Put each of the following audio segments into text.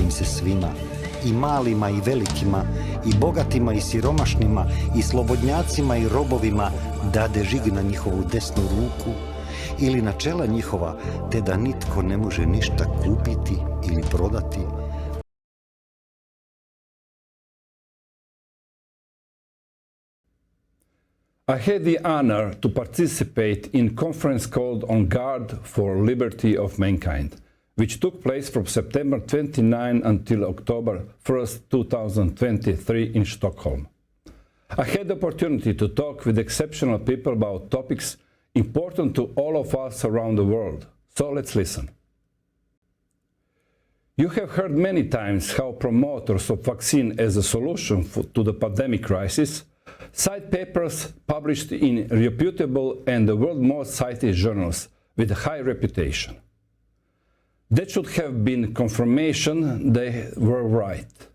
im se svima, i malima i velikima, i bogatima i siromašnima, i slobodnjacima i robovima, dade žig na njihovu desnu ruku ili na čela njihova, te da nitko ne može ništa kupiti ili prodati. I had the honor to participate in a conference called On Guard for Liberty of Mankind, which took place from September 29 until October 1st, 2023 in Stockholm. I had the opportunity to talk with exceptional people about topics important to all of us around the world. So let's listen. You have heard many times how promoters of vaccine as a solution to the pandemic crisis cite papers published in reputable and the world's most cited journals with a high reputation. That should have been confirmation they were right.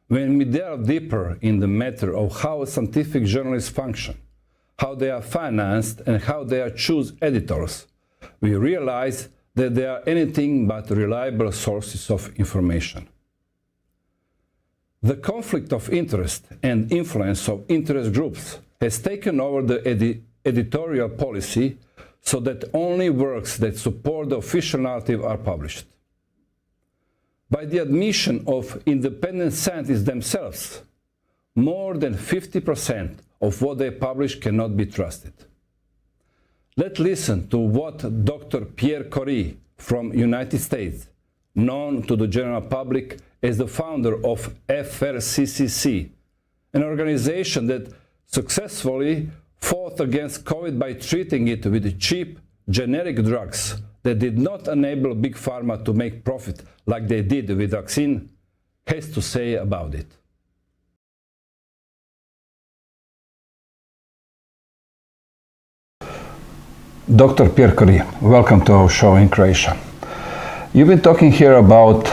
When we delve deeper in the matter of how scientific journalists function, how they are financed, and how they choose editors, we realize that they are anything but reliable sources of information. The conflict of interest and influence of interest groups has taken over the editorial policy so that only works that support the official narrative are published. By the admission of independent scientists themselves, more than 50% of what they publish cannot be trusted. Let's listen to what Dr. Pierre Corey from United States, known to the general public as the founder of FRCCC, an organization that successfully fought against COVID by treating it with cheap, generic drugs that did not enable Big Pharma to make profit like they did with vaccine, has to say about it. Dr. Pierre Corey, welcome to our show in Croatia. You've been talking here about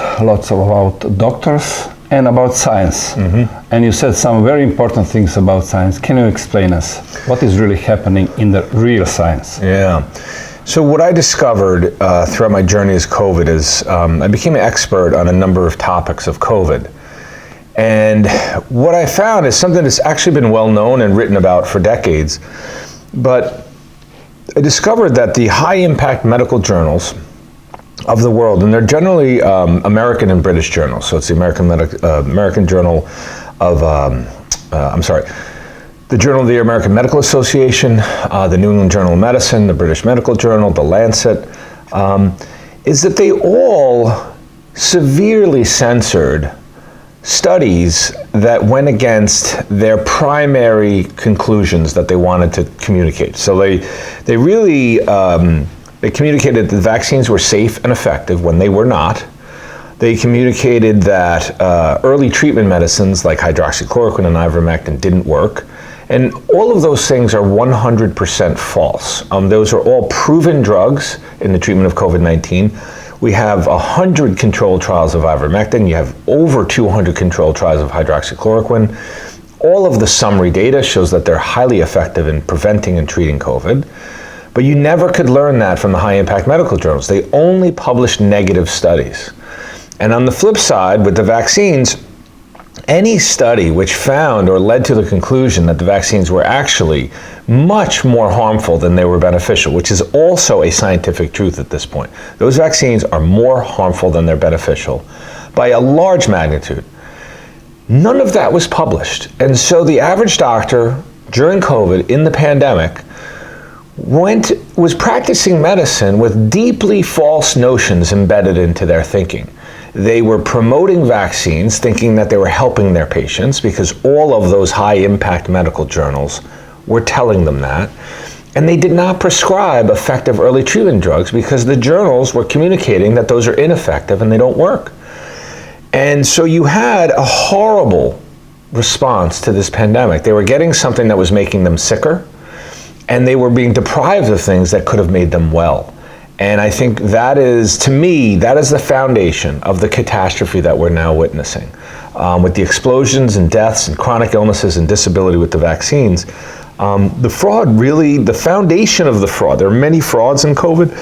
doctors and about science, and you said some very important things about science. Can you explain us what is really happening in the real science? Yeah. So what I discovered throughout my journey as COVID is I became an expert on a number of topics of COVID. And what I found is something that's actually been well known and written about for decades, but I discovered that the high impact medical journals of the world, and they're generally American and British journals. So it's the American Journal of, the Journal of the American Medical Association, the New England Journal of Medicine, the British Medical Journal, the Lancet, is that they all severely censored studies that went against their primary conclusions that they wanted to communicate. So they really they communicated that the vaccines were safe and effective when they were not. They communicated that early treatment medicines like hydroxychloroquine and ivermectin didn't work. And all of those things are 100% false. Those are all proven drugs in the treatment of COVID-19. We have 100 controlled trials of ivermectin. You have over 200 controlled trials of hydroxychloroquine. All of the summary data shows that they're highly effective in preventing and treating COVID. But you never could learn that from the high-impact medical journals. They only published negative studies. And on the flip side, with the vaccines, any study which found or led to the conclusion that the vaccines were actually much more harmful than they were beneficial, which is also a scientific truth at this point. Those vaccines are more harmful than they're beneficial by a large magnitude. None of that was published. And so the average doctor during COVID in the pandemic was practicing medicine with deeply false notions embedded into their thinking. They were promoting vaccines, thinking that they were helping their patients because all of those high-impact medical journals were telling them that. And they did not prescribe effective early treatment drugs because the journals were communicating that those are ineffective and they don't work. And so you had a horrible response to this pandemic. They were getting something that was making them sicker, and they were being deprived of things that could have made them well. And I think that is, to me, that is the foundation of the catastrophe that we're now witnessing. With the explosions and deaths and chronic illnesses and disability with the vaccines, the fraud really, the foundation of the fraud, there are many frauds in COVID,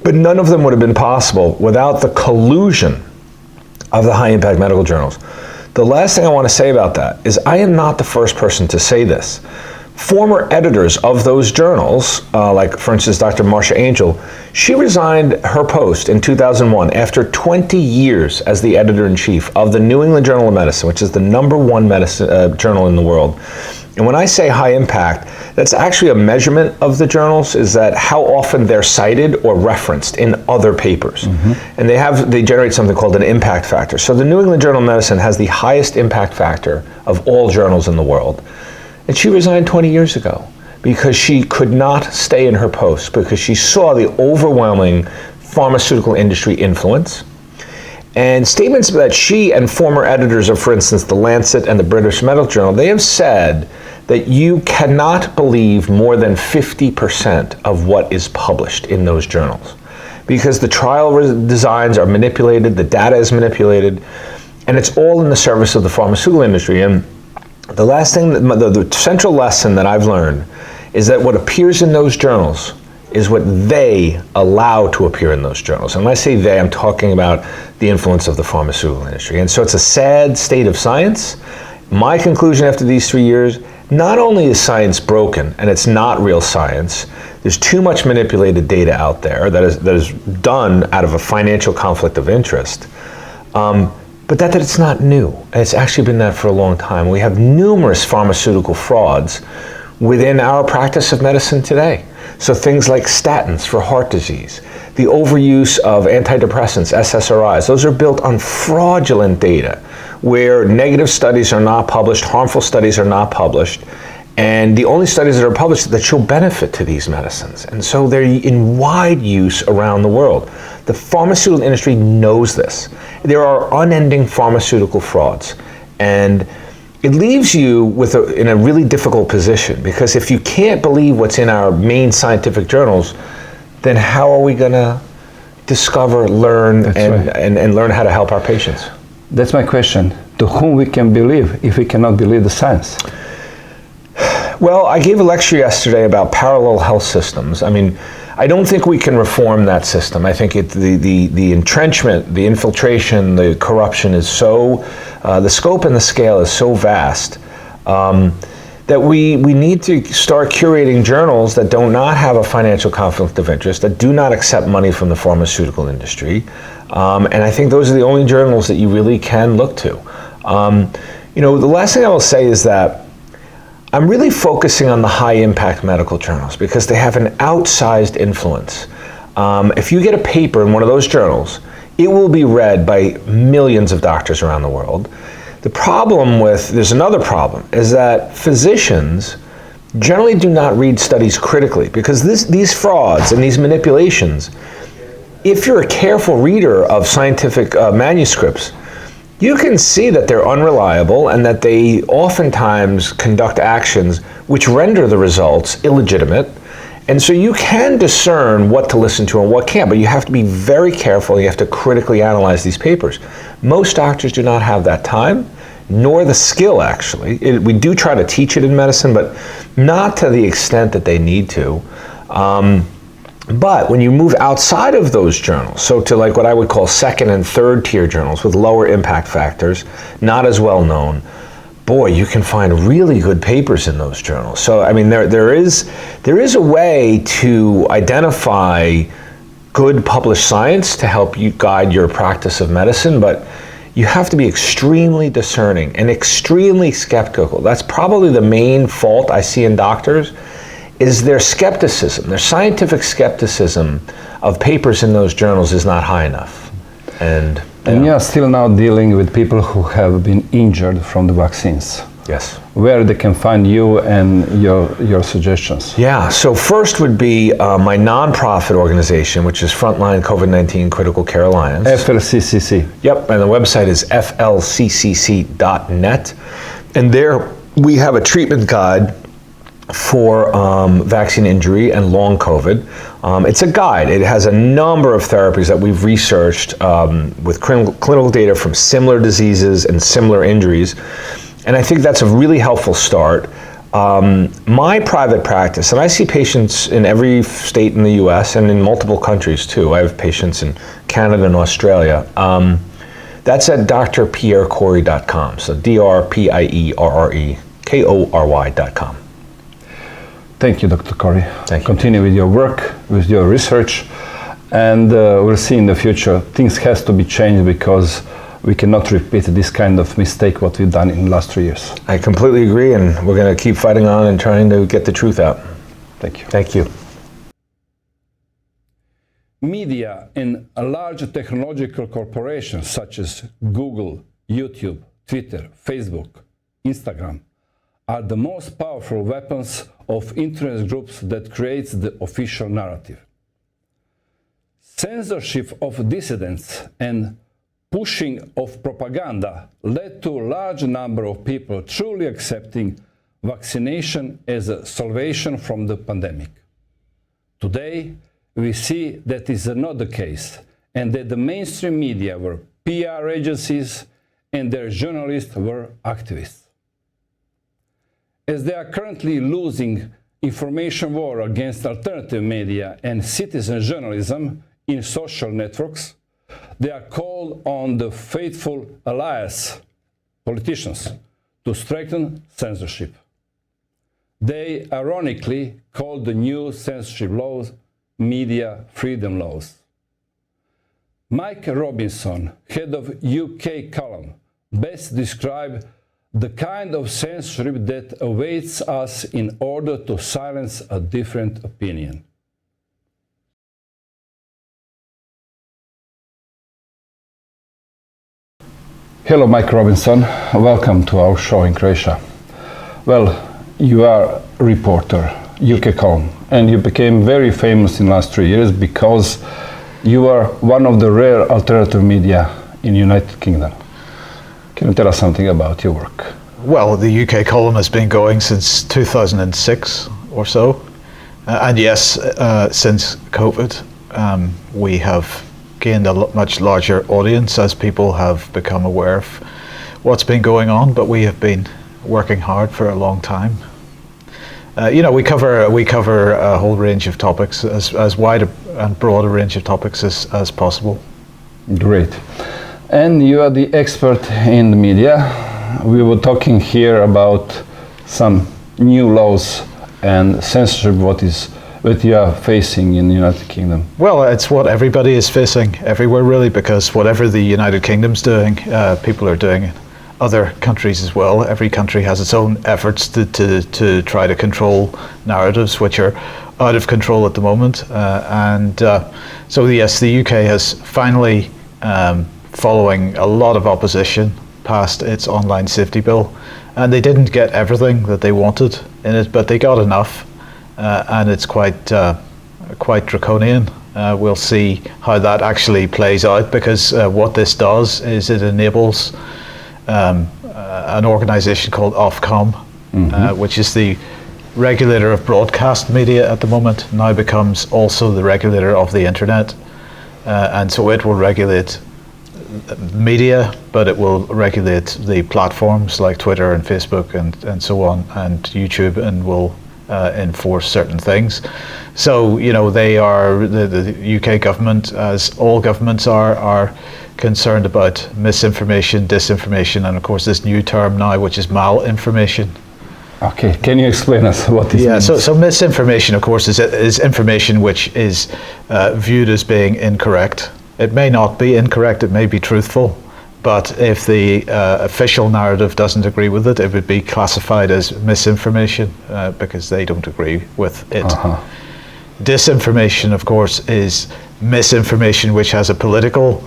but none of them would have been possible without the collusion of the high-impact medical journals. The last thing I want to say about that is I am not the first person to say this. Former editors of those journals, like for instance, Dr. Marcia Angel, she resigned her post in 2001 after 20 years as the editor-in-chief of the New England Journal of Medicine, which is the #1 medicine journal in the world. And when I say high impact, that's actually a measurement of the journals, is that how often they're cited or referenced in other papers. And they generate something called an impact factor. So the New England Journal of Medicine has the highest impact factor of all journals in the world. And she resigned 20 years ago because she could not stay in her post because she saw the overwhelming pharmaceutical industry influence. And statements that she and former editors of, for instance, The Lancet and the British Medical Journal, they have said that you cannot believe more than 50% of what is published in those journals because the trial designs are manipulated, the data is manipulated, and it's all in the service of the pharmaceutical industry. And the last thing, the central lesson that I've learned is that what appears in those journals is what they allow to appear in those journals. And when I say they, I'm talking about the influence of the pharmaceutical industry. And so it's a sad state of science. My conclusion after these 3 years, not only is science broken and it's not real science, there's too much manipulated data out there that is done out of a financial conflict of interest. But that it's not new, and it's actually been that for a long time. We have numerous pharmaceutical frauds within our practice of medicine today. So things like statins for heart disease, the overuse of antidepressants, SSRIs, those are built on fraudulent data where negative studies are not published, harmful studies are not published, and the only studies that are published that show benefit to these medicines. And so they're in wide use around the world. The pharmaceutical industry knows this. There are unending pharmaceutical frauds. And it leaves you in a really difficult position because if you can't believe what's in our main scientific journals, then how are we going to discover, learn, and learn how to help our patients? That's my question. To whom we can believe if we cannot believe the science? Well, I gave a lecture yesterday about parallel health systems. I mean, I don't think we can reform that system. I think the entrenchment, the infiltration, the corruption is so, the scope and the scale is so vast that we need to start curating journals that do not have a financial conflict of interest, that do not accept money from the pharmaceutical industry. And I think those are the only journals that you really can look to. The last thing I will say is that I'm really focusing on the high-impact medical journals because they have an outsized influence. If you get a paper in one of those journals, it will be read by millions of doctors around the world. There's another problem, is that physicians generally do not read studies critically because these frauds and these manipulations, if you're a careful reader of scientific manuscripts, you can see that they're unreliable and that they oftentimes conduct actions which render the results illegitimate. And so you can discern what to listen to and what can't, but you have to be very careful. You have to critically analyze these papers. Most doctors do not have that time, nor the skill, actually. We do try to teach it in medicine, but not to the extent that they need to. But when you move outside of those journals, so to like what I would call second and third tier journals with lower impact factors, not as well known, boy, you can find really good papers in those journals. So I mean, there is a way to identify good published science to help you guide your practice of medicine, but you have to be extremely discerning and extremely skeptical. That's probably the main fault I see in doctors, is their skepticism, their scientific skepticism of papers in those journals is not high enough. And you are still now dealing with people who have been injured from the vaccines. Yes. Where they can find you and your suggestions. Yeah, so first would be my nonprofit organization, which is Frontline COVID-19 Critical Care Alliance. FLCCC. Yep, and the website is flccc.net. And there we have a treatment guide for vaccine injury and long COVID. It's a guide. It has a number of therapies that we've researched with clinical data from similar diseases and similar injuries. And I think that's a really helpful start. My private practice, and I see patients in every state in the US and in multiple countries too. I have patients in Canada and Australia. That's at drpierrecorey.com. So drpierrekory.com. Thank you, Dr. Corey. Thank you. Continue with your work, with your research, and we'll see in the future. Things has to be changed because we cannot repeat this kind of mistake what we've done in the last 3 years. I completely agree, and we're going to keep fighting on and trying to get the truth out. Thank you. Thank you. Media and large technological corporations such as Google, YouTube, Twitter, Facebook, Instagram are the most powerful weapons of interest groups that creates the official narrative. Censorship of dissidents and pushing of propaganda led to a large number of people truly accepting vaccination as a salvation from the pandemic. Today, we see that is not the case, and that the mainstream media were PR agencies and their journalists were activists. As they are currently losing information war against alternative media and citizen journalism in social networks, they are called on the faithful allies, politicians, to strengthen censorship. They ironically called the new censorship laws media freedom laws. Mike Robinson, head of UK column, best described the kind of censorship that awaits us in order to silence a different opinion. Hello, Mike Robinson. Welcome to our show in Croatia. Well, you are a reporter, UK column, and you became very famous in the last 3 years because you are one of the rare alternative media in the United Kingdom. Can you tell us something about your work? Well, the UK column has been going since 2006 or so. And yes, since COVID, we have gained a much larger audience as people have become aware of what's been going on, but we have been working hard for a long time. We cover a whole range of topics, as wide and broad a range of topics as possible. Great. And you are the expert in the media. We were talking here about some new laws and censorship what you are facing in the United Kingdom. Well, it's what everybody is facing everywhere, really, because whatever the United Kingdom's doing, people are doing it. Other countries as well. Every country has its own efforts to try to control narratives which are out of control at the moment. So yes, the UK has finally, following a lot of opposition, passed its online safety bill. And they didn't get everything that they wanted in it, but they got enough. And it's quite draconian. We'll see how that actually plays out, because what this does is it enables an organisation called Ofcom, which is the regulator of broadcast media at the moment, now becomes also the regulator of the internet. And so it will regulate media, but it will regulate the platforms like Twitter and Facebook and so on, and YouTube, and will enforce certain things. So, they are, the UK government, as all governments are concerned about misinformation, disinformation, and of course this new term now, which is malinformation. Okay, can you explain us what this means? So misinformation, of course, is information which is viewed as being incorrect. It may not be incorrect, it may be truthful, but if the official narrative doesn't agree with it, it would be classified as misinformation because they don't agree with it. Disinformation, of course, is misinformation which has a political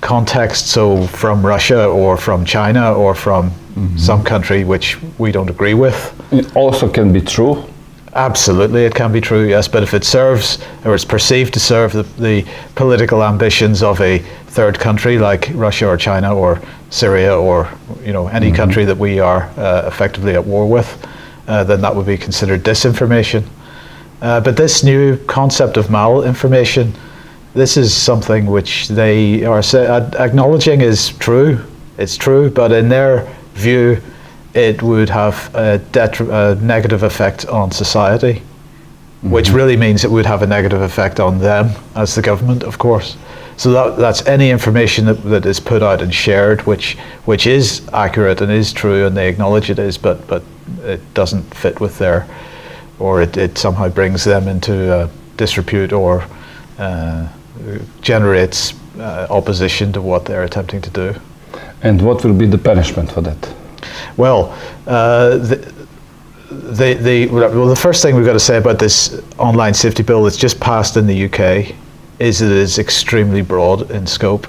context, so from Russia or from China or from some country which we don't agree with. It also can be true. Absolutely, it can be true, yes, but if it serves, or it's perceived to serve the political ambitions of a third country like Russia or China or Syria or any country that we are effectively at war with, then that would be considered disinformation. But this new concept of malinformation, this is something which they are acknowledging is true. It's true, but in their view, it would have a negative effect on society. which really means it would have a negative effect on them as the government, of course. So that's any information that is put out and shared, which is accurate and is true, and they acknowledge it is, but it doesn't fit with their, or it somehow brings them into disrepute or generates opposition to what they're attempting to do. And what will be the punishment for that? Well, the first thing we've got to say about this online safety bill that's just passed in the UK is that it is extremely broad in scope.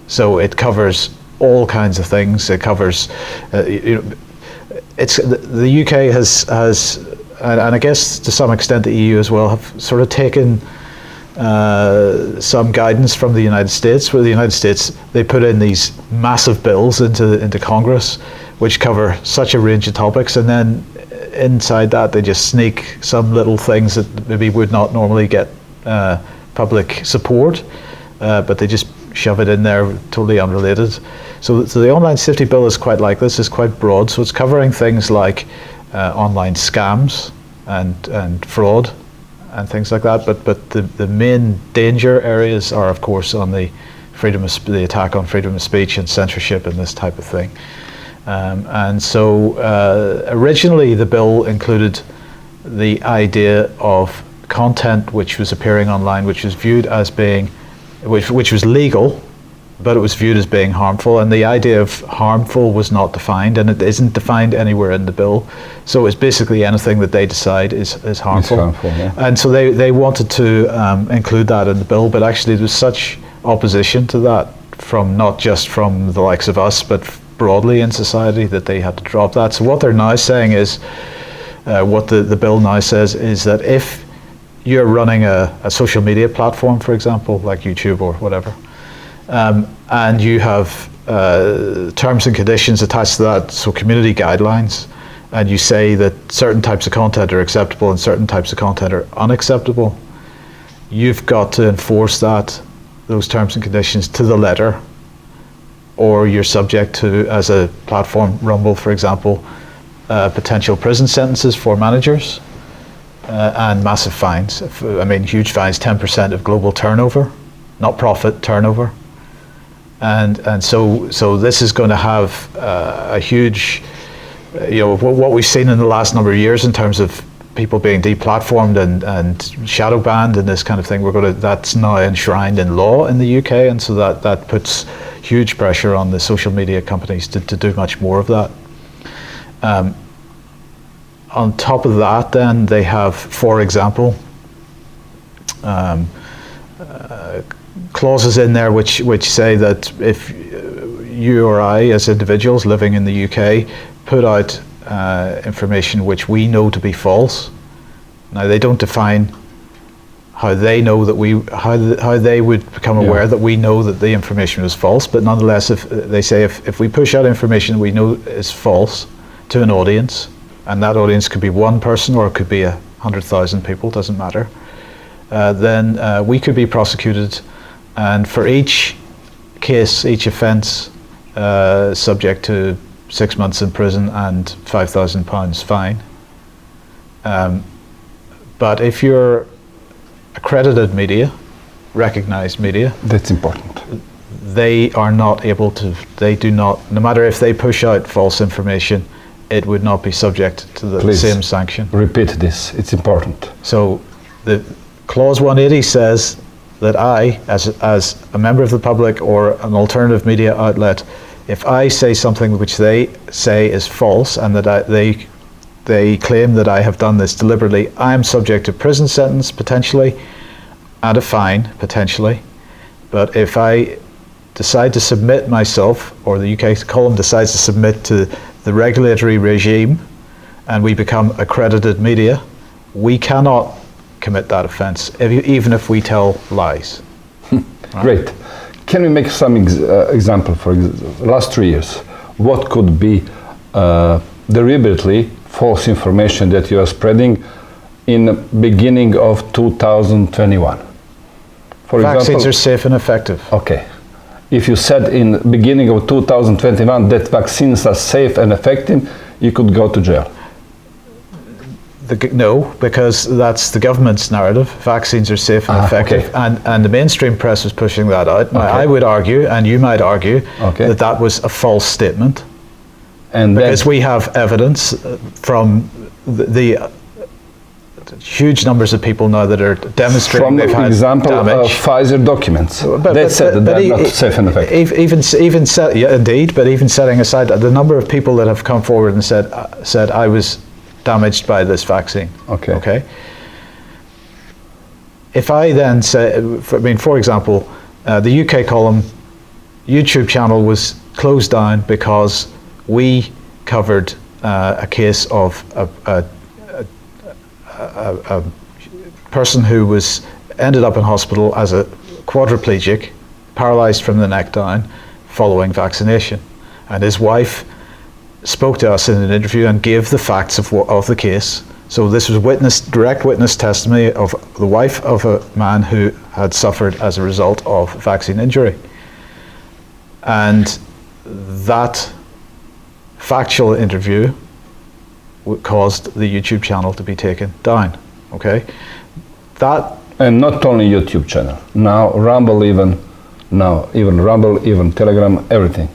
So it covers all kinds of things. It covers, the UK has, and I guess to some extent the EU as well, have sort of taken some guidance from the United States, where the United States, they put in these massive bills into Congress, which cover such a range of topics, and then inside that they just sneak some little things that maybe would not normally get public support, but they just shove it in there, totally unrelated. So the online safety bill is quite like this, it's quite broad, so it's covering things like online scams and fraud and things like that, but the main danger areas are, of course, on the attack on freedom of speech and censorship and this type of thing. And so originally the bill included the idea of content which was appearing online, which was viewed as being, which was legal, but it was viewed as being harmful, and the idea of harmful was not defined, and it isn't defined anywhere in the bill. So it's basically anything that they decide is harmful. It's harmful, yeah. And so they wanted to include that in the bill, but actually there was such opposition to that from not just from the likes of us, but broadly in society, that they had to drop that. So what they're now saying is, what the bill now says is that if you're running a social media platform, for example, like YouTube or whatever, and you have terms and conditions attached to that, so community guidelines, and you say that certain types of content are acceptable and certain types of content are unacceptable, you've got to enforce those terms and conditions to the letter, or you're subject to, as a platform, Rumble, for example, potential prison sentences for managers and massive fines. I mean, huge fines, 10% of global turnover, not profit, turnover. And so this is going to have a huge, what we've seen in the last number of years in terms of people being deplatformed and shadow banned and this kind of thing. That's now enshrined in law in the UK, and so that puts huge pressure on the social media companies to do much more of that. On top of that, then they have, for example, clauses in there which say that if you or I, as individuals living in the UK, put out information which we know to be false. Now, they don't define how they know that how they would become aware that we know that the information was false, but nonetheless, if we push out information we know is false to an audience, and that audience could be one person or it could be 100,000 people, doesn't matter, then we could be prosecuted, and for each case, each offence, subject to 6 months in prison and £5,000 fine. But if you're accredited media, recognised media, that's important. They are not able to, no matter if they push out false information, it would not be subject to the same sanction. Repeat this, it's important. So the clause 180 says that I, as a member of the public or an alternative media outlet, if I say something which they say is false and that they claim that I have done this deliberately, I am subject to prison sentence potentially and a fine potentially. But if I decide to submit myself, or the UK column decides to submit to the regulatory regime, and we become accredited media, we cannot commit that offence, even if we tell lies. Right? Great. Can we make some example for the last 3 years? What could be deliberately false information that you are spreading in the beginning of 2021? For Vaccines example, are safe and effective. Okay. If you said in the beginning of 2021 that vaccines are safe and effective, you could go to jail. No, because that's the government's narrative. Vaccines are safe and effective, okay. and the mainstream press was pushing that out. Now, I would argue, and you might argue, that was a false statement. And because we have evidence from the huge numbers of people now that are demonstrating from they've had example damage. Of Pfizer documents, they said that they're not safe and effective. Even setting aside the number of people that have come forward and said I was damaged by this vaccine. Okay. If I then say, for example, the UK column YouTube channel was closed down because we covered a case of a person who ended up in hospital as a quadriplegic, paralyzed from the neck down, following vaccination, and his wife spoke to us in an interview and gave the facts of the case. So this was direct witness testimony of the wife of a man who had suffered as a result of vaccine injury, and that factual interview caused the YouTube channel to be taken down. Okay, and not only YouTube channel. Now Rumble, even Telegram, everything.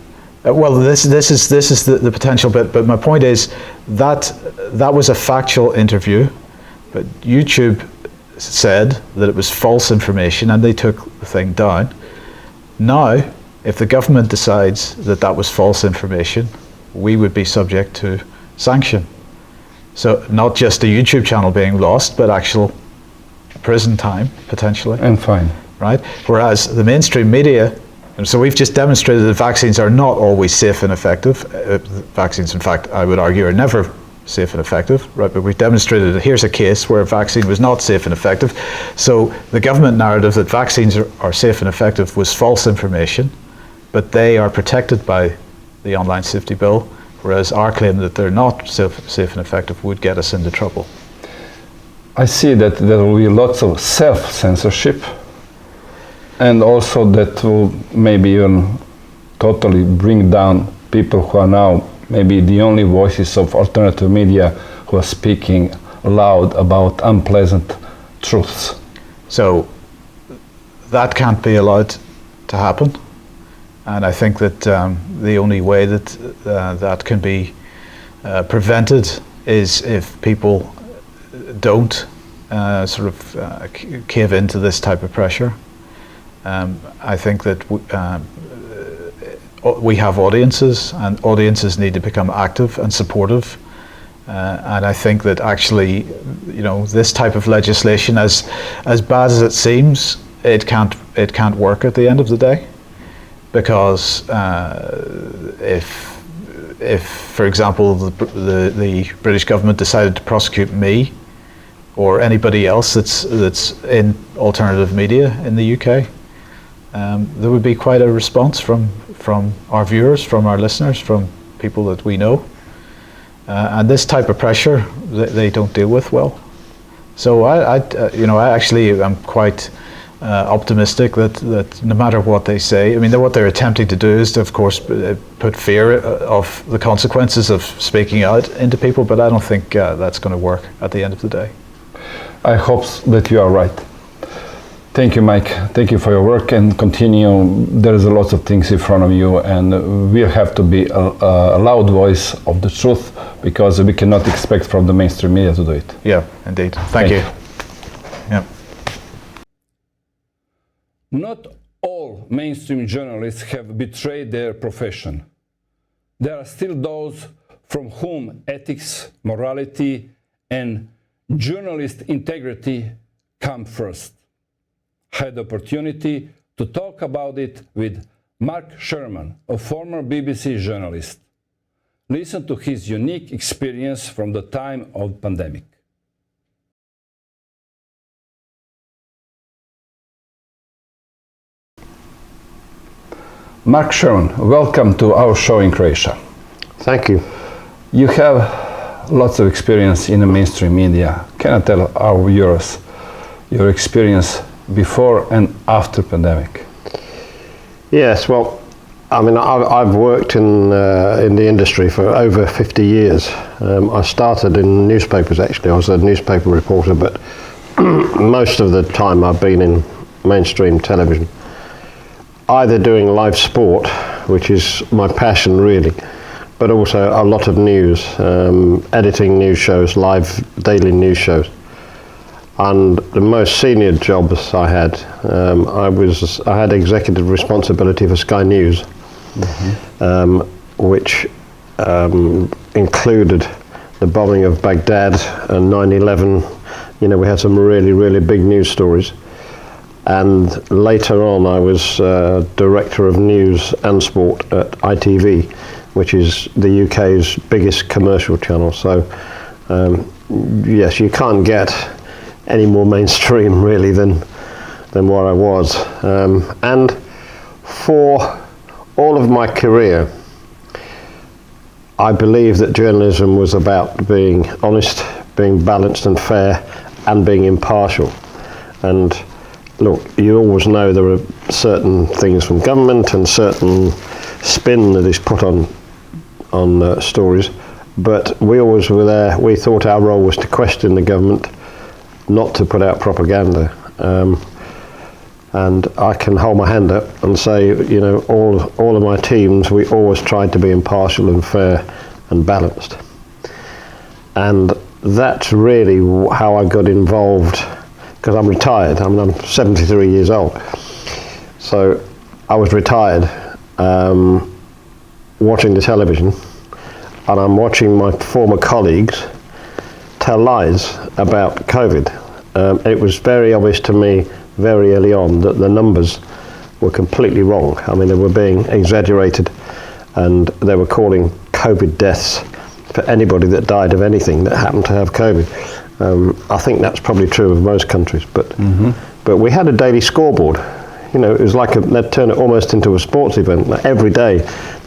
Well, this is the potential bit. But my point is that was a factual interview, but YouTube said that it was false information, and they took the thing down. Now, if the government decides that was false information, we would be subject to sanction. So not just a YouTube channel being lost, but actual prison time, potentially. And fine. Right? Whereas the mainstream media, and so we've just demonstrated that vaccines are not always safe and effective. Vaccines, in fact, I would argue, are never safe and effective, right? But we've demonstrated that here's a case where a vaccine was not safe and effective. So the government narrative that vaccines are safe and effective was false information, but they are protected by the online safety bill, whereas our claim that they're not safe and effective would get us into trouble. I see that there will be lots of self-censorship, and also that will maybe even totally bring down people who are now maybe the only voices of alternative media who are speaking loud about unpleasant truths. So that can't be allowed to happen. And I think that the only way that that can be prevented is if people don't cave into this type of pressure. I think that we have audiences, and audiences need to become active and supportive. And I think that actually, this type of legislation, as bad as it seems, it can't work at the end of the day. Because if, for example, the British government decided to prosecute me or anybody else that's in alternative media in the UK, there would be quite a response from our viewers, from our listeners, from people that we know. And this type of pressure they don't deal with well. So I actually am quite optimistic that no matter what they say, what they're attempting to do is to, of course, put fear of the consequences of speaking out into people, but I don't think that's going to work at the end of the day. I hope that you are right. Thank you, Mike. Thank you for your work, and continue. There's a lot of things in front of you, and we'll have to be a loud voice of the truth, because we cannot expect from the mainstream media to do it. Yeah, indeed. Thank you. Yeah. Not all mainstream journalists have betrayed their profession. There are still those from whom ethics, morality, and journalist integrity come first. I had the opportunity to talk about it with Mark Sherman, a former BBC journalist. Listen to his unique experience from the time of pandemic. Mark Sherman, welcome to our show in Croatia. Thank you. You have lots of experience in the mainstream media. Can I tell our viewers your experience before and after pandemic? Yes, well, I mean, I've worked in the industry for over 50 years. I started in newspapers, actually. I was a newspaper reporter, but most of the time I've been in mainstream television, either doing live sport, which is my passion really, but also a lot of news, editing news shows, live daily news shows. And the most senior jobs I had, I had executive responsibility for Sky News, which included the bombing of Baghdad and 9/11. You know, we had some really, really big news stories. And later on, I was director of news and sport at ITV, which is the UK's biggest commercial channel. So, yes, you can't get any more mainstream really than what I was. And for all of my career, I believe that journalism was about being honest, being balanced and fair, and being impartial. And look, you always know there are certain things from government and certain spin that is put on stories, but we always were there. We thought our role was to question the government, not to put out propaganda. And I can hold my hand up and say, you know, all of my teams, we always tried to be impartial and fair and balanced. And that's really how I got involved, because I'm retired. I mean, I'm 73 years old. So I was retired, watching the television, and I'm watching my former colleagues tell lies about COVID. It was very obvious to me very early on that the numbers were completely wrong. I mean, they were being exaggerated, and they were calling COVID deaths for anybody that died of anything that happened to have COVID. I think that's probably true of most countries, but we had a daily scoreboard. You know, it was like they'd turn it almost into a sports event. Like every day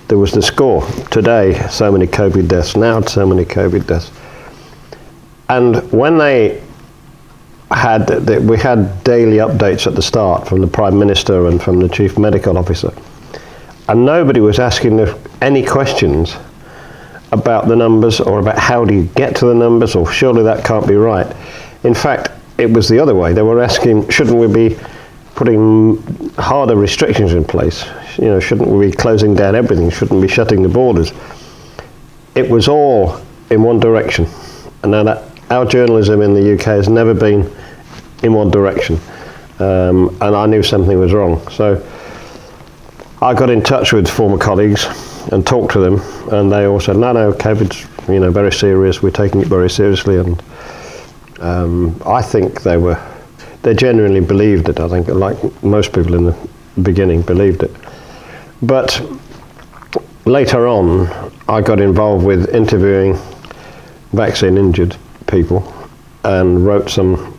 there was the score. Today, so many COVID deaths. Now, so many COVID deaths. And when we had daily updates at the start from the Prime Minister and from the Chief Medical Officer, and nobody was asking any questions about the numbers or about how do you get to the numbers, or surely that can't be right. In fact, it was the other way. They were asking, shouldn't we be putting harder restrictions in place? You know, shouldn't we be closing down everything? Shouldn't we be shutting the borders? It was all in one direction. And now that our journalism in the UK has never been in one direction. And I knew something was wrong. So I got in touch with former colleagues and talked to them, and they all said, no, COVID's, you know, very serious, we're taking it very seriously. And I think they genuinely believed it. I think, like most people in the beginning, believed it. But later on, I got involved with interviewing vaccine injured people and wrote some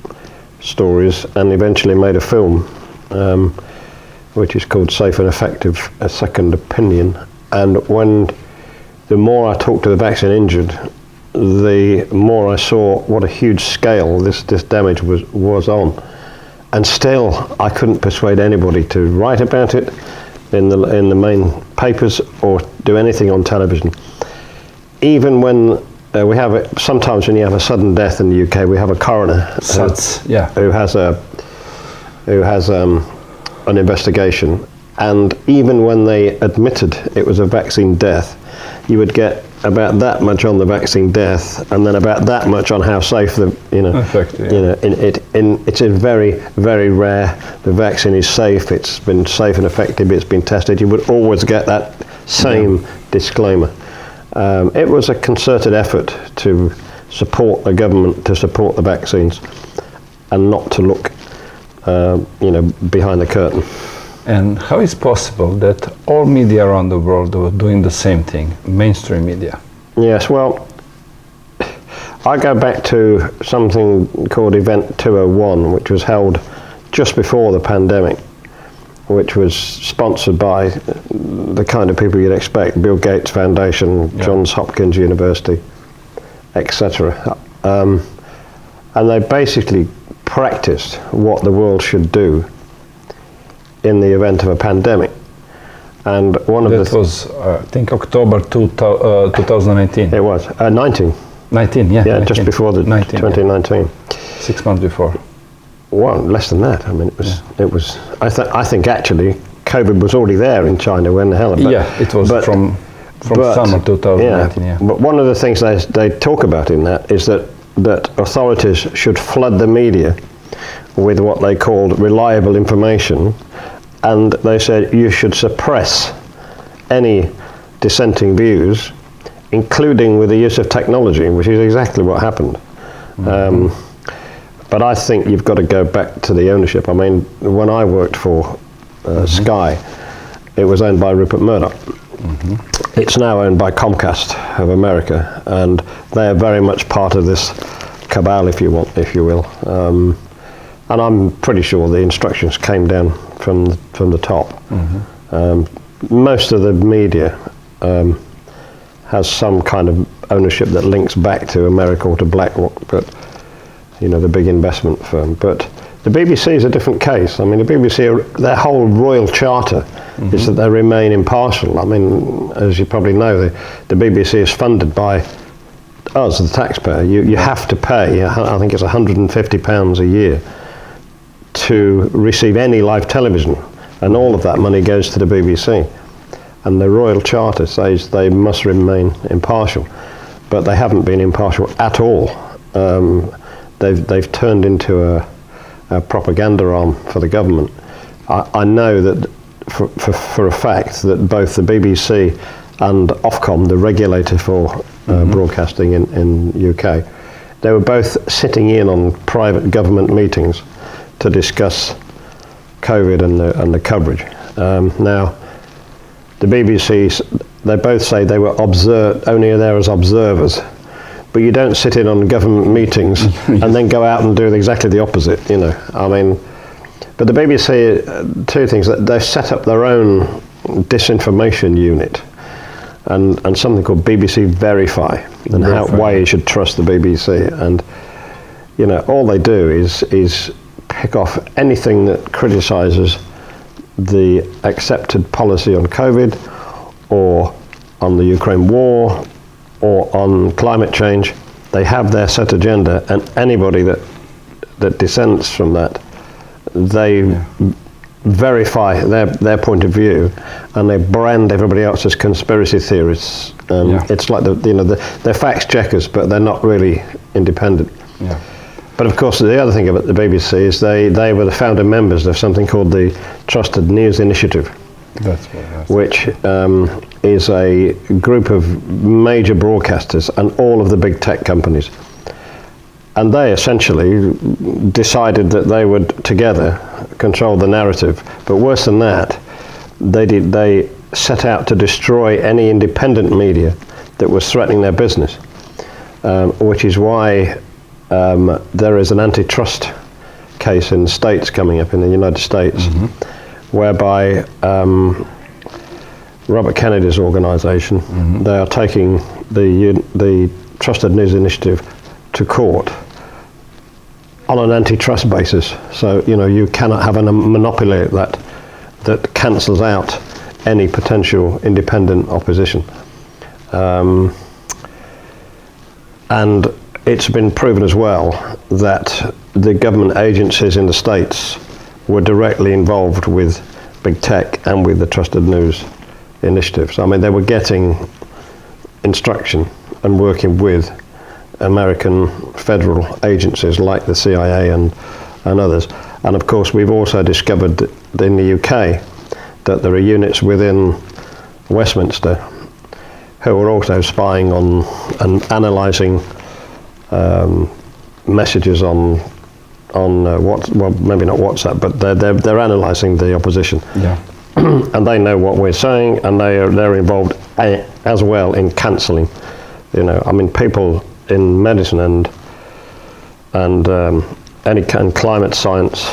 stories and eventually made a film, which is called Safe and Effective, A Second Opinion. And the more I talked to the vaccine injured, the more I saw what a huge scale this damage was on. And still, I couldn't persuade anybody to write about it in the main papers or do anything on television. Even when we have it, sometimes when you have a sudden death in the UK, we have a coroner who has an investigation. And even when they admitted it was a vaccine death, you would get about that much on the vaccine death, and then about that much on how safe it's a very, very rare. The vaccine is safe. It's been safe and effective. It's been tested. You would always get that same disclaimer. It was a concerted effort to support the government, to support the vaccines, and not to look, behind the curtain. And how is possible that all media around the world were doing the same thing, mainstream media? Yes, well, I go back to something called Event 201, which was held just before the pandemic, which was sponsored by the kind of people you'd expect, Bill Gates Foundation, Johns Hopkins University, etc. And they basically practiced what the world should do in the event of a pandemic. And one of That was, I think, October 2019. it was 19. 19, yeah. Yeah, 19. just before the 19, 2019. yeah. 6 months before. Well, less than that. I mean, it was. I think actually, COVID was already there in China when the hell. It was from summer 2019. Yeah. But one of the things they talk about in that is that authorities should flood the media with what they called reliable information, and they said you should suppress any dissenting views, including with the use of technology, which is exactly what happened. But I think you've got to go back to the ownership. I mean, when I worked for Sky, it was owned by Rupert Murdoch. It's now owned by Comcast of America, and they are very much part of this cabal, if you will. And I'm pretty sure the instructions came down from the top. Most of the media has some kind of ownership that links back to America or to BlackRock, but the big investment firm. But the BBC is a different case. I mean, the BBC, their whole royal charter is that they remain impartial. I mean, as you probably know, the BBC is funded by us, the taxpayer. You have to pay, I think it's £150 a year to receive any live television, and all of that money goes to the BBC. And the royal charter says they must remain impartial, but they haven't been impartial at all. They've turned into a propaganda arm for the government. I know that for a fact that both the BBC and Ofcom, the regulator for broadcasting in UK, they were both sitting in on private government meetings to discuss COVID and the coverage. Now, the BBC, they both say they were only there as observers, but you don't sit in on government meetings and then go out and do exactly the opposite, I mean, but the BBC, two things, that they've set up their own disinformation unit and something called BBC Verify, and why you should trust the BBC. And, all they do is pick off anything that criticises the accepted policy on COVID or on the Ukraine war or on climate change. They have their set agenda, and anybody that dissents from that, they verify their point of view, and they brand everybody else as conspiracy theorists. It's like they're fact checkers, but they're not really independent. Yeah. But of course, the other thing about the BBC is they were the founder members of something called the Trusted News Initiative. That's what which is a group of major broadcasters and all of the big tech companies. And they essentially decided that they would together control the narrative. But worse than that, they set out to destroy any independent media that was threatening their business, which is why there is an antitrust case in the States coming up, in the United States, whereby Robert Kennedy's organization, they are taking the Trusted News Initiative to court on an antitrust basis. So, you cannot have a monopoly that cancels out any potential independent opposition. And it's been proven as well that the government agencies in the States were directly involved with big tech and with the Trusted News Initiative. So, I mean, they were getting instruction and working with American federal agencies like the CIA and others. And of course, we've also discovered that in the UK that there are units within Westminster who are also spying on and analysing messages on maybe not WhatsApp, but they're analysing the opposition. Yeah. And they know what we're saying, and they're involved as well in cancelling. I mean, people in medicine and climate science,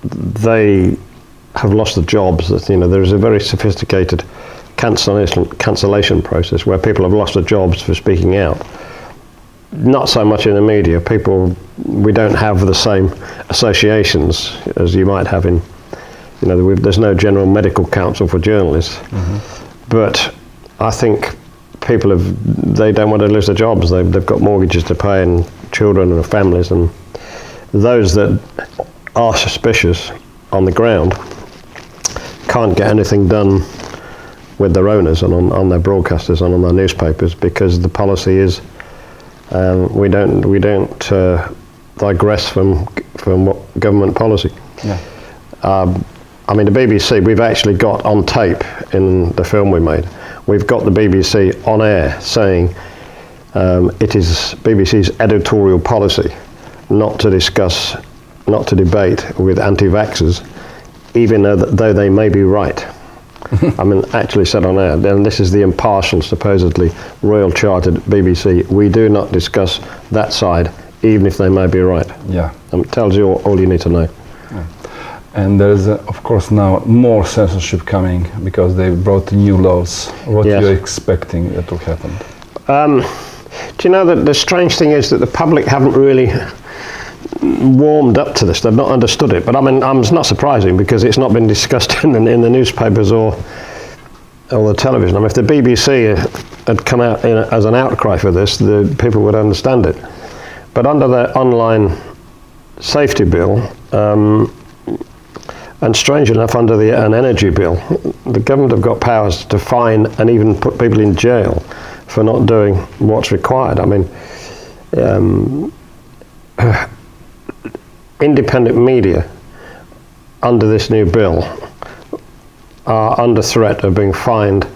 they have lost their jobs. There's a very sophisticated cancellation process where people have lost their jobs for speaking out. Not so much in the media. We don't have the same associations as you might have in there's no general medical council for journalists. But I think people they don't want to lose their jobs. They've got mortgages to pay and children and families, and those that are suspicious on the ground can't get anything done with their owners and on their broadcasters and on their newspapers, because the policy is we don't digress from what government policy. Yeah. I mean, the BBC, we've actually got on tape in the film we made, we've got the BBC on air saying it is BBC's editorial policy not to discuss, not to debate with anti-vaxxers, even though they may be right. I mean, actually said on air, and this is the impartial, supposedly royal chartered BBC, we do not discuss that side, even if they may be right. Yeah. It tells you all you need to know. Yeah. And there's, of course, now more censorship coming because they brought new laws. What Yes. are you expecting that will happen? Do you know that the strange thing is that the public haven't really warmed up to this? They've not understood it. But I mean, it's not surprising because it's not been discussed in the newspapers or the television. I mean, if the BBC had come out as an outcry for this, the people would understand it. But under the online safety bill, and strange enough, under an energy bill, the government have got powers to fine and even put people in jail for not doing what's required. I mean, independent media under this new bill are under threat of being fined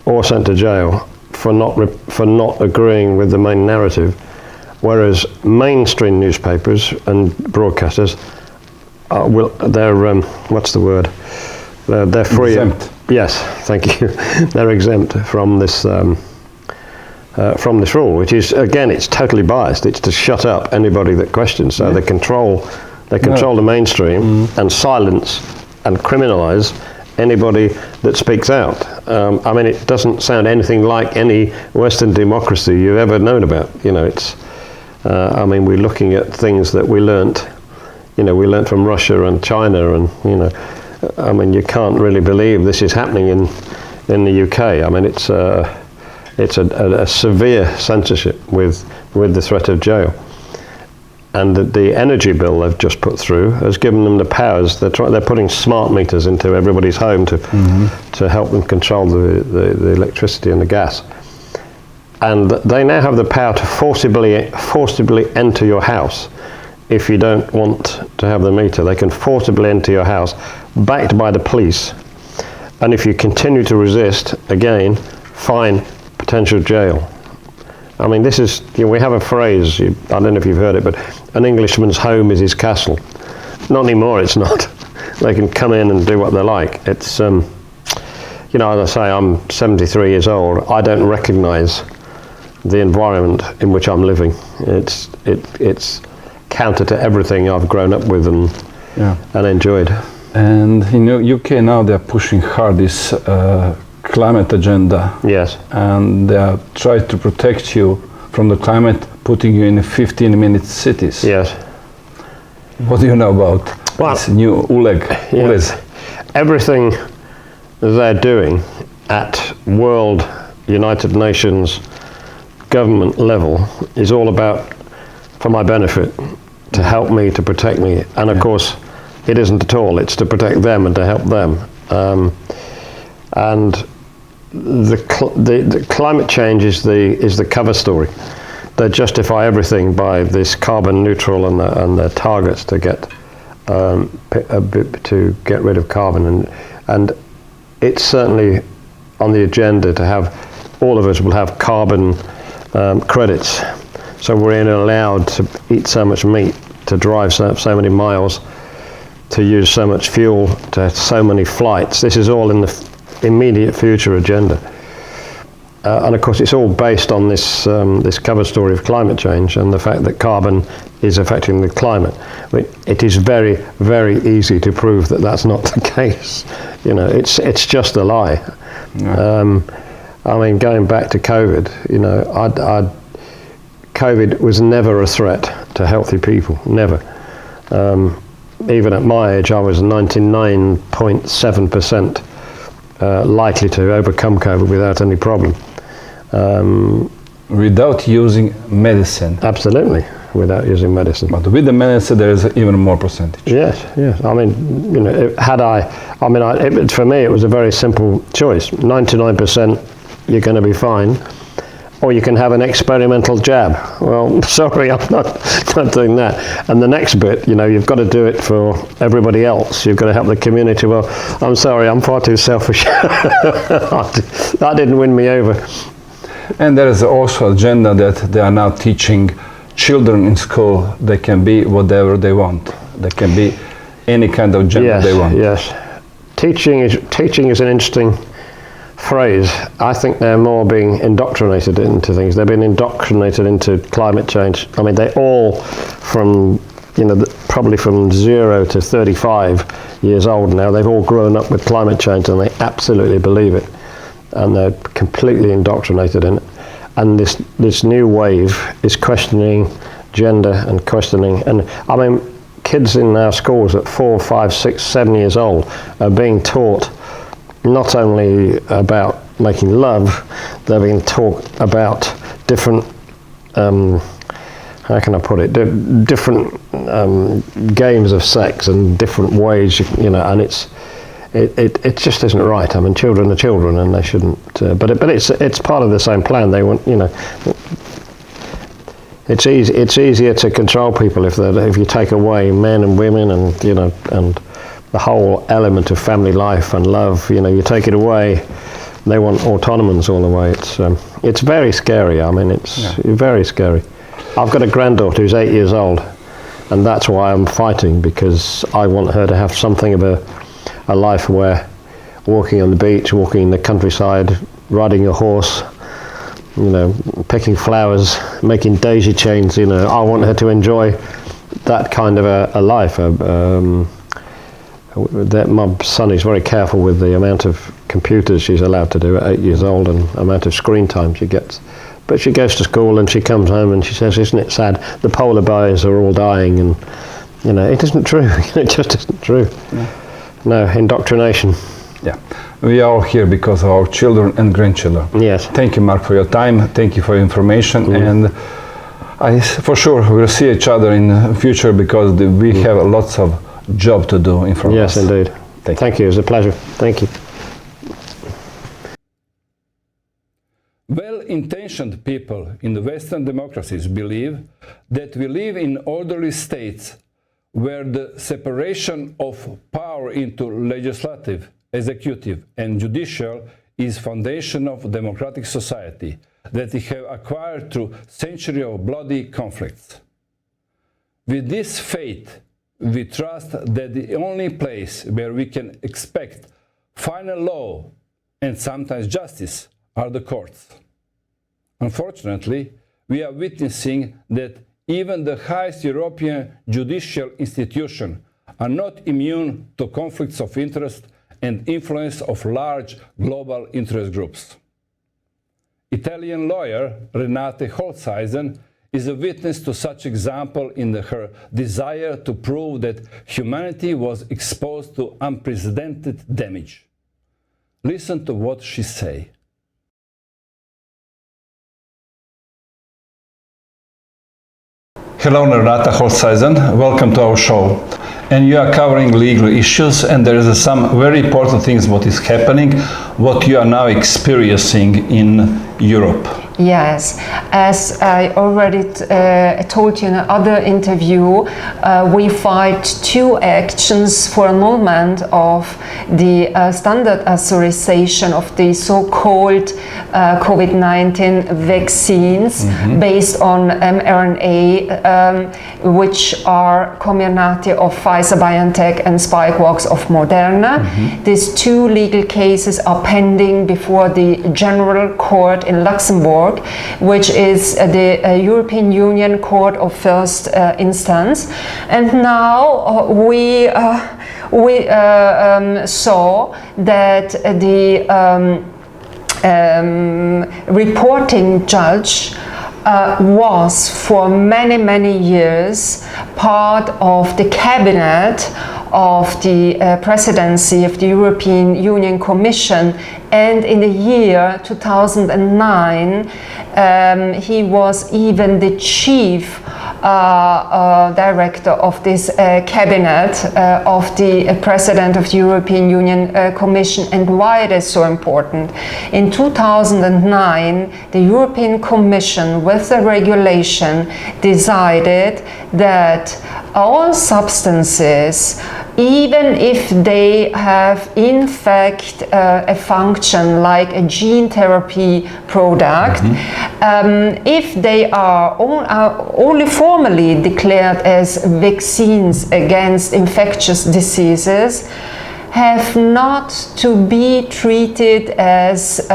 or sent to jail for not agreeing with the main narrative, whereas mainstream newspapers and broadcasters they're what's the word? They're free. Exempt. Yes, thank you. They're exempt from this rule, which is, again, it's totally biased. It's to shut up anybody that questions. So they control the mainstream and silence and criminalise anybody that speaks out. I mean, it doesn't sound anything like any Western democracy you've ever known about. It's. I mean, we're looking at things that we learnt. We learnt from Russia and China, and I mean, you can't really believe this is happening in the UK. I mean, it's a severe censorship with the threat of jail, and the energy bill they've just put through has given them the powers. They're putting smart meters into everybody's home to help them control the electricity and the gas, and they now have the power to forcibly enter your house. If you don't want to have the meter, they can forcibly enter your house, backed by the police. And if you continue to resist, again, fine, potential jail. I mean, this is, we have a phrase, I don't know if you've heard it, but an Englishman's home is his castle. Not anymore, it's not. They can come in and do what they like. It's, as I say, I'm 73 years old. I don't recognise the environment in which I'm living. It's counter to everything I've grown up with and enjoyed. And in UK now they're pushing hard this climate agenda. Yes. And they are trying to protect you from the climate, putting you in 15-minute cities. Yes. What do you know about this new ULEG? Yes. Everything they're doing at World United Nations government level is all about for my benefit, to help me, to protect me, and of course it isn't at all. It's to protect them and to help them. And the climate change is the cover story. They justify everything by this carbon neutral and their targets to get rid of carbon, and it's certainly on the agenda to have all of us will have carbon credits. So we're only allowed to eat so much meat, to drive so many miles, to use so much fuel, to have so many flights. This is all in the immediate future agenda. And of course it's all based on this cover story of climate change and the fact that carbon is affecting the climate. It is very, very easy to prove that that's not the case. It's just a lie. Yeah. I mean, going back to COVID, COVID was never a threat to healthy people, never. even at my age, I was 99.7% likely to overcome COVID without any problem. Without using medicine. Absolutely, without using medicine. But with the medicine, there is even more percentage. Yes. I mean, you know, for me, it was a very simple choice. 99%, you're going to be fine, or you can have an experimental jab. Well, sorry, I'm not doing that. And the next bit, you know, you've got to do it for everybody else. You've got to help the community. Well, I'm sorry, I'm far too selfish. That didn't win me over. And there is also an agenda that they are now teaching children in school. They can be whatever they want. They can be any kind of gender they want. Yes. Teaching is an interesting phrase. I think they're more being indoctrinated into things. They've been indoctrinated into climate change. I mean, they all, from, you know, probably from 0 to 35 years old now, they've all grown up with climate change and they absolutely believe it. And they're completely indoctrinated in it. And this new wave is questioning gender and questioning, and I mean, kids in our schools at 4, 5, 6, 7 years old are being taught not only about making love, they're being taught about different, how can I put it, different games of sex and different ways, you know, and it just isn't right. I mean, children are children, and they shouldn't. But it's part of the same plan. They want, you know, it's easier to control people if you take away men and women and, you know, and the whole element of family life and love. You know, you take it away, they want autonomous all the way. It's very scary. I mean, it's very scary. I've got a granddaughter who's 8 years old, and that's why I'm fighting, because I want her to have something of a life where walking on the beach, walking in the countryside, riding a horse, you know, picking flowers, making daisy chains, you know, I want her to enjoy that kind of a life. My son is very careful with the amount of computers she's allowed to do at 8 years old and amount of screen time she gets. But she goes to school and she comes home and she says, isn't it sad, the polar bears are all dying, and, you know, it isn't true. It just isn't true. Yeah. No, indoctrination. Yeah, we are all here because of our children and grandchildren. Yes. Thank you, Mark, for your time. Thank you for your information, and I for sure will see each other in the future, because we have lots of job to do in front of us. Yes, indeed. Thank you. It was a pleasure. Thank you. Well-intentioned people in the Western democracies believe that we live in orderly states where the separation of power into legislative, executive and judicial is foundation of democratic society that we have acquired through centuries of bloody conflicts. With this faith, we trust that the only place where we can expect final law and sometimes justice are the courts. Unfortunately, we are witnessing that even the highest European judicial institutions are not immune to conflicts of interest and influence of large global interest groups. Italian lawyer Renate Holzeisen is a witness to such example in her desire to prove that humanity was exposed to unprecedented damage. Listen to what she says. Hello, Renata Holzeisen. Welcome to our show. And you are covering legal issues, and there is some very important things what is happening, what you are now experiencing in Europe. Yes, as I already told you in another interview, we fight two actions for annulment of the standard authorization of the so-called COVID-19 vaccines based on mRNA, which are Comirnaty of Pfizer BioNTech and Spikevax of Moderna. These two legal cases are pending before the General Court in Luxembourg, which is the European Union Court of First Instance. And now we saw that the reporting judge was for many, many years part of the cabinet of the presidency of the European Union Commission, and in the year 2009 he was even the chief director of this cabinet of the president of the European Union Commission. And why it is so important? In 2009 the European Commission, with the regulation, decided that all substances, even if they have in fact a function like a gene therapy product, if they are only formally declared as vaccines against infectious diseases, have not to be treated as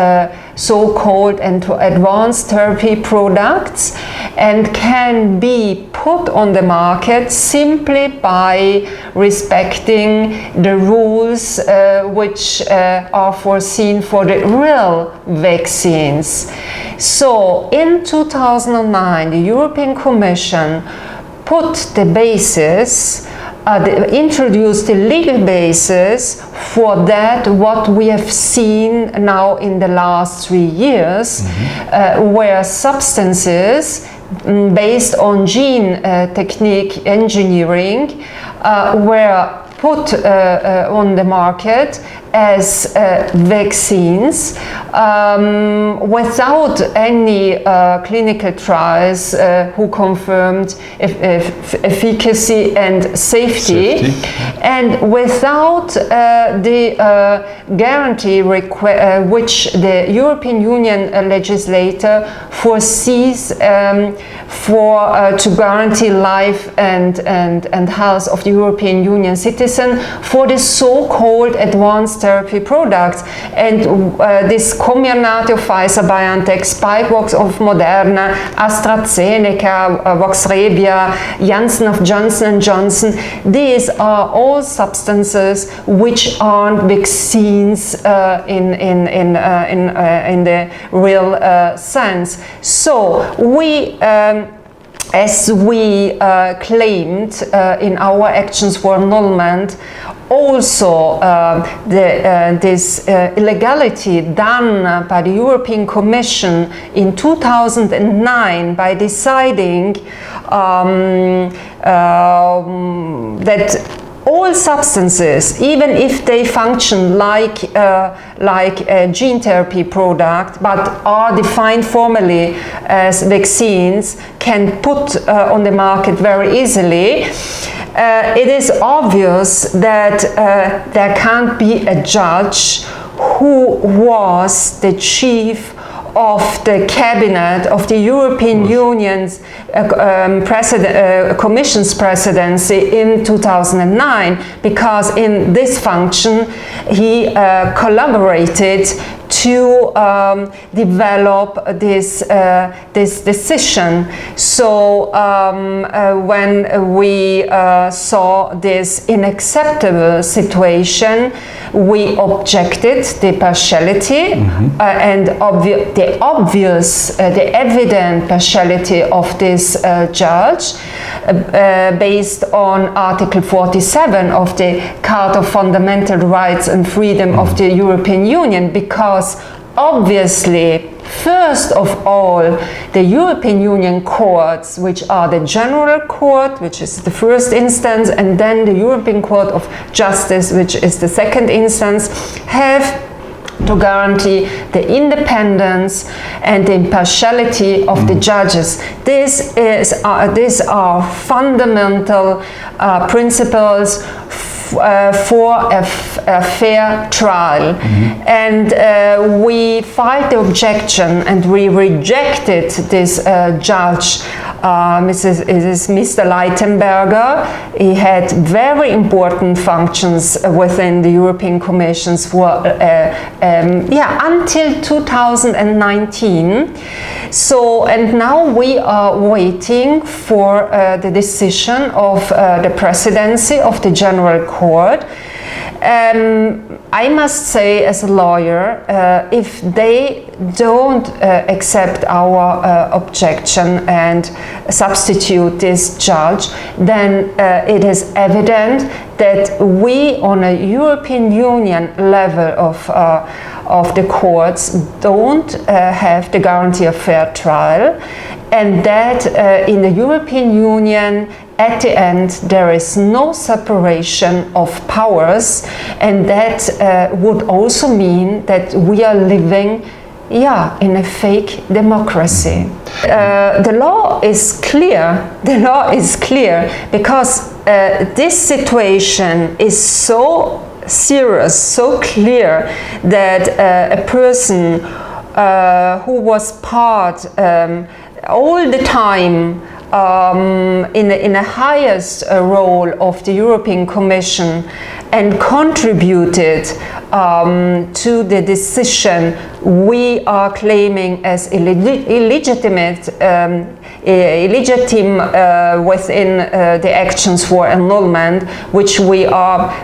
so-called advanced therapy products, and can be put on the market simply by respecting the rules which are foreseen for the real vaccines. So in 2009 the European Commission put the basis, introduced the legal basis for that, what we have seen now in the last 3 years, where substances based on gene technique engineering were put on the market as vaccines without any clinical trials who confirmed efficacy and safety. And without the guarantee which the European Union legislator foresees to guarantee life and health of the European Union citizen for the so-called advanced therapy products. And this Comirnaty of Pfizer, BioNTech, Spikevax of Moderna, AstraZeneca, Voxrebia, Janssen of Johnson & Johnson, these are all substances which aren't vaccines in the real sense. So we as we claimed in our actions for annulment, also this illegality done by the European Commission in 2009 by deciding that all substances, even if they function like a gene therapy product, but are defined formally as vaccines, can put on the market very easily. It is obvious that there can't be a judge who was the chief of the cabinet of the European Union's Commission's presidency in 2009, because in this function he collaborated to develop this decision. So when we saw this unacceptable situation, we objected the partiality and the evident partiality of this judge based on Article 47 of the Charter of Fundamental Rights and Freedom of the European Union, because obviously, first of all, the European Union courts, which are the General Court, which is the first instance, and then the European Court of Justice, which is the second instance, have to guarantee the independence and the impartiality of the judges. These are fundamental principles for a fair trial. And we filed the objection and we rejected this judge, Mr. Leitenberger. He had very important functions within the European Commissions for until 2019. So, and now we are waiting for the decision of the presidency of the General Court. I must say, as a lawyer, if they don't accept our objection and substitute this judge, then it is evident that we, on a European Union level of the courts, don't have the guarantee of fair trial, and that in the European Union, at the end, there is no separation of powers, and that would also mean that we are living in a fake democracy. The law is clear. The law is clear because this situation is so serious, so clear, that a person who was part all the time in the highest role of the European Commission and contributed to the decision we are claiming as illegitimate within the actions for annulment,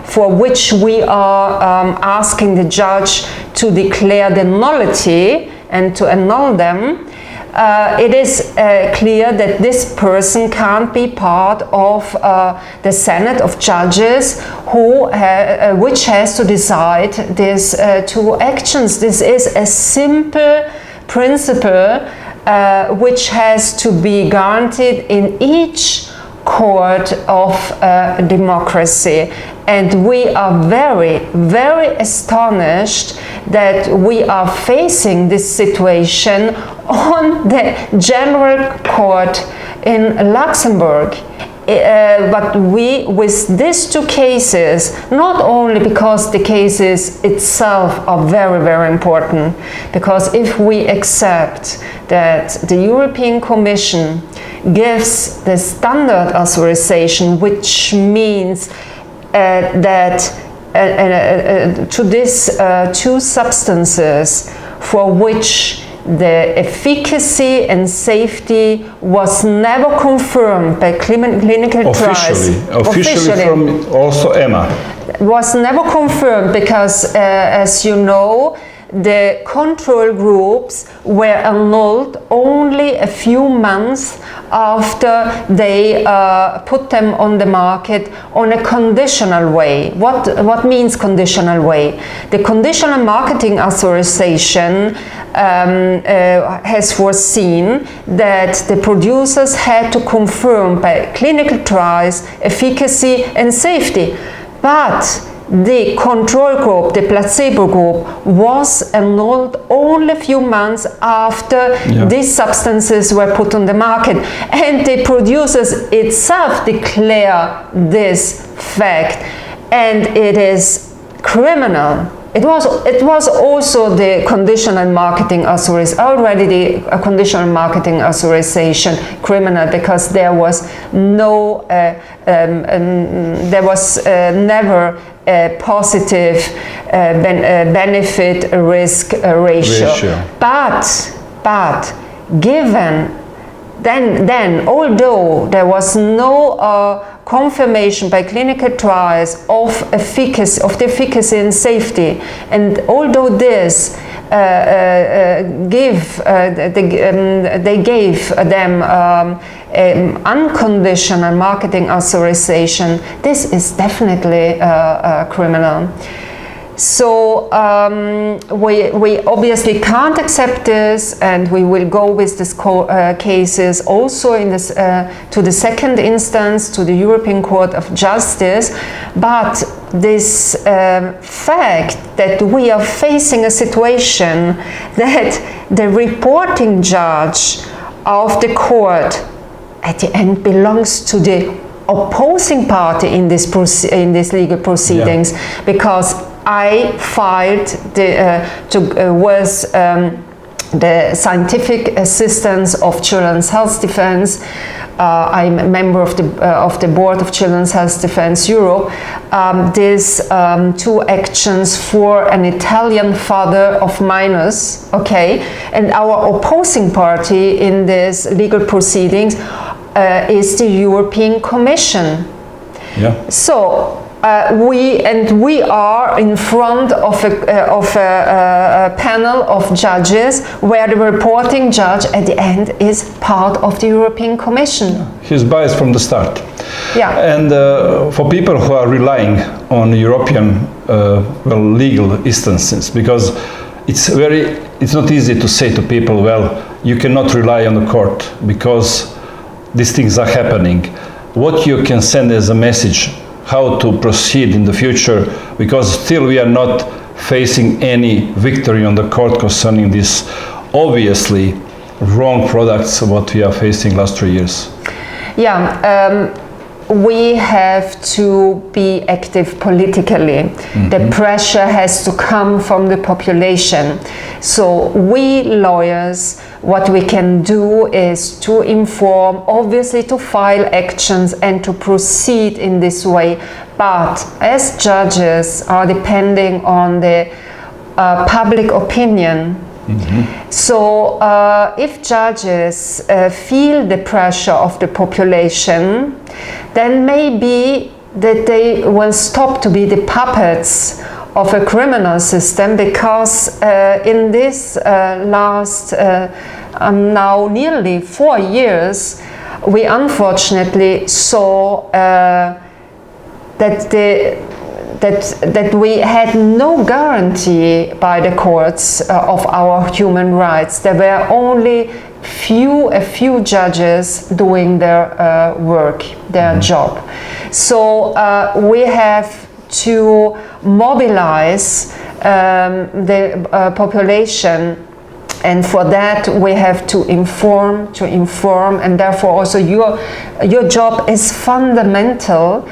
for which we are asking the judge to declare the nullity and to annul them. It is clear that this person can't be part of the Senate of Judges which has to decide these two actions. This is a simple principle which has to be guaranteed in each court of democracy. And we are very, very astonished that we are facing this situation on the General Court in Luxembourg. But with these two cases, not only because the cases itself are very, very important, because if we accept that the European Commission gives the standard authorization, which means that to these two substances for which the efficacy and safety was never confirmed by clinical trials. Officially from also EMA. Was never confirmed because, as you know, the control groups were annulled only a few months after they put them on the market on a conditional way. What means conditional way? The conditional marketing authorization has foreseen that the producers had to confirm by clinical trials efficacy and safety. But the control group, the placebo group, was annulled only a few months after these substances were put on the market. And the producers itself declare this fact. And it is criminal. It was also the conditional marketing authorization, already the conditional marketing authorization criminal, because there was no, never a positive benefit risk ratio. But given then although there was no confirmation by clinical trials of the efficacy and safety, and although this they gave them unconditional marketing authorization, this is definitely criminal. So we obviously can't accept this, and we will go with these cases also in this, to the second instance, to the European Court of Justice. But this fact that we are facing a situation that the reporting judge of the court at the end belongs to the opposing party in this legal proceedings, because I filed with the scientific assistance of Children's Health Defense. I'm a member of the board of Children's Health Defense Europe. These two actions for an Italian father of minors, and our opposing party in this legal proceedings is the European Commission. So we are in front of a panel of judges where the reporting judge at the end is part of the European Commission. He's biased from the start. Yeah. And for people who are relying on European legal instances, because it's not easy to say to people, well, you cannot rely on the court because these things are happening. What you can send as a message, how to proceed in the future, because still we are not facing any victory on the court concerning these obviously wrong products of what we are facing last 3 years. Yeah. We have to be active politically. The pressure has to come from the population. So we lawyers, what we can do is to inform, obviously to file actions and to proceed in this way. But as judges are depending on the public opinion, so if judges feel the pressure of the population, then maybe that they will stop to be the puppets of a criminal system, because in this last now nearly 4 years, we unfortunately saw that we had no guarantee by the courts of our human rights. There were only a few judges doing their work, their job. So we have to mobilize the population, and for that we have to inform, and therefore also your job is fundamental.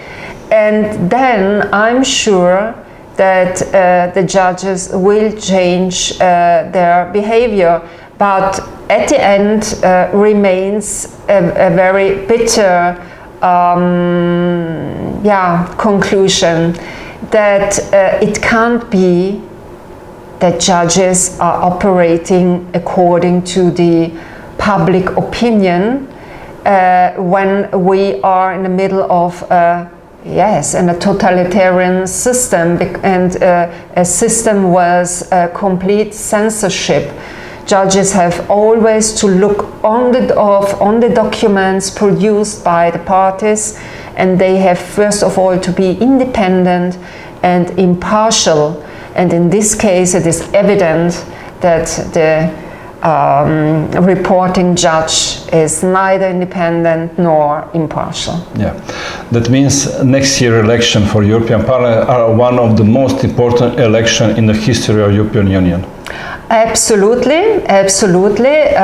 And then I'm sure that the judges will change their behavior. But at the end remains a very bitter conclusion that it can't be that judges are operating according to the public opinion when we are in the middle of in a totalitarian system, and a system was complete censorship. Judges have always to look on the documents produced by the parties, and they have first of all to be independent and impartial. And in this case, it is evident that the reporting judge is neither independent nor impartial. Yeah, that means next year election for European Parliament are one of the most important elections in the history of European Union. Absolutely, absolutely,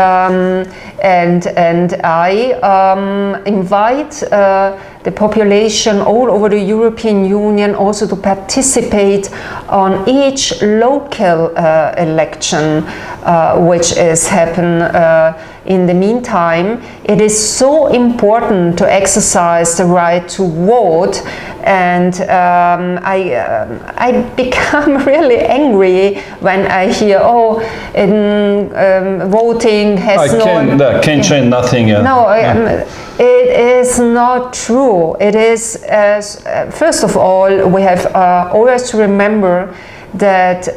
and I invite the population all over the European Union also to participate on each local election which is happen in the meantime. It is so important to exercise the right to vote, and I become really angry when I hear, voting has can't change nothing. It is not true. It is, first of all, we have always to remember that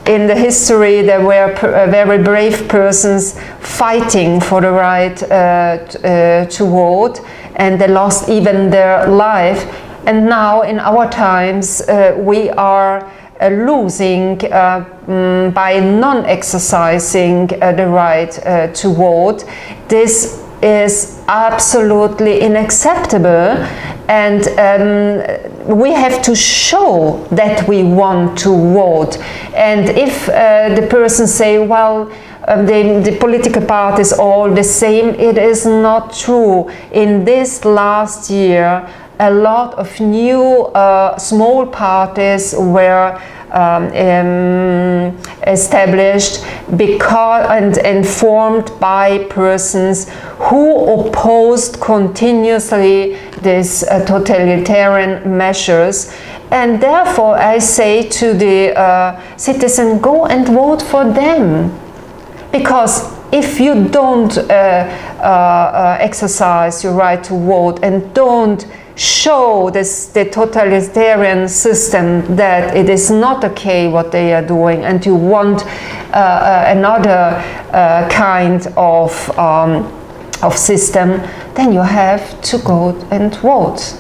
in the history there were very brave persons fighting for the right to vote, and they lost even their life. And now in our times we are losing by non-exercising the right to vote. This is absolutely unacceptable, and we have to show that we want to vote. And if the person say, well, the political parties all the same, it is not true. In this last year, a lot of new small parties were established and formed by persons who opposed continuously these totalitarian measures. And therefore I say to the citizen, go and vote for them, because if you don't exercise your right to vote and don't show the totalitarian system that it is not okay what they are doing, and you want another kind of system, then you have to go and vote.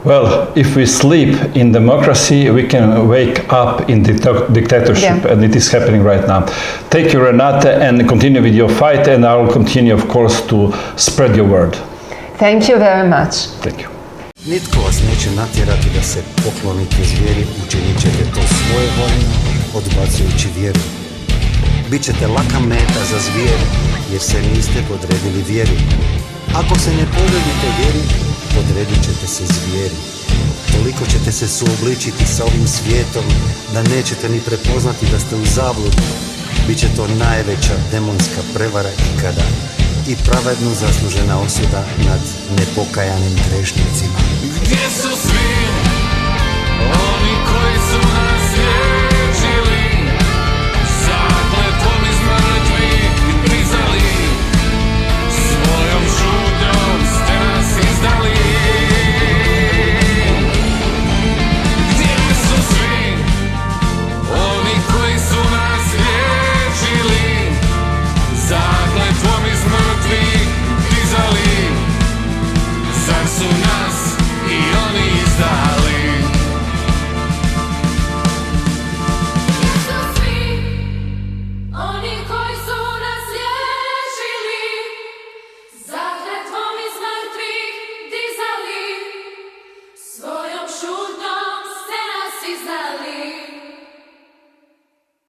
Well, if we sleep in democracy, we can wake up in dictatorship, and it is happening right now. Thank you, Renate, and continue with your fight, and I will continue, of course, to spread your word. Thank you very much. Thank you. Nitko vas neće natjerati da se poklonite zvijeri, učinit ćete to svojevoljno, odbacujući vjeru. Bićete laka meta za zvijer, jer se niste podredili vjeri. Ako se ne podredite vjeri, podredit ćete se zvijeri. Toliko ćete se suobličiti sa ovim svijetom, da nećete ni prepoznati da ste u zabludu. Biće to najveća demonska prevara ikada i pravedno zaslužena osuda nad nepokajanim grešnicima. Gdje su svi?